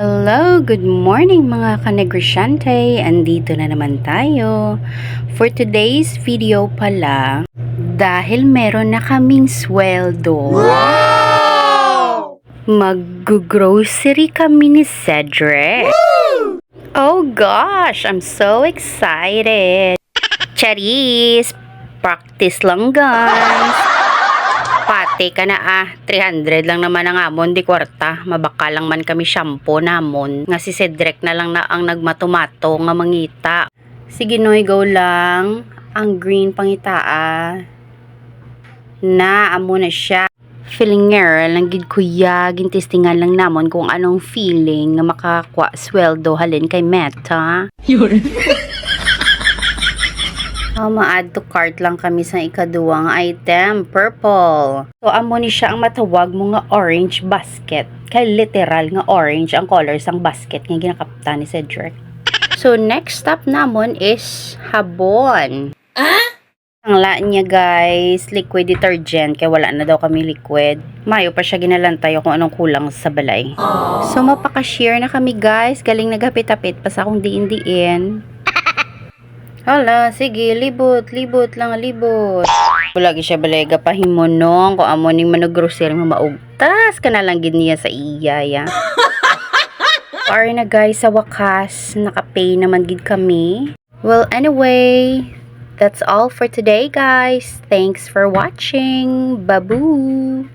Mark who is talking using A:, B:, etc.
A: Hello, good morning mga kanegosyante. Andito na naman tayo for today's video pala dahil meron na kaming sweldo. Wow! Mag-grocery kami ni Cedric. Woo! Oh gosh, I'm so excited. Charis, practice lang guys. Pati ka na 300 lang naman ang amon di kwarta. Mabaka lang man kami shampoo namon. Nga si Cedric na lang na ang nagmatumato nga mangita. Sige noy, go lang. Ang green pangita na amo na siya. Feeling lang gid kuya, gintistingan lang namon kung anong feeling nga makakwa sweldo halin kay Meta. Yun. Ma-add to cart lang kami sa ikaduwang item, purple. So, amo ni siya ang matawag mo nga orange basket. Kay literal nga orange ang colors ang basket nga ginakapta ni Cedric. So, next stop namon is habon. Ang laan niya guys, liquid detergent, kaya wala na daw kami liquid. Mayo pa siya ginalantay kung anong kulang sa balay. So, mapaka-share na kami guys, galing naghapit-apit pa sa akong diin-diin. Hala, sige, libot lang, libot. Lagi siya balega pahimonong kung amo ning manag-grocery mo maugtas ka na lang gid niya sa iyaya. Or na guys, sa wakas, nakapay naman gid kami. Well, anyway, that's all for today guys. Thanks for watching. Babu!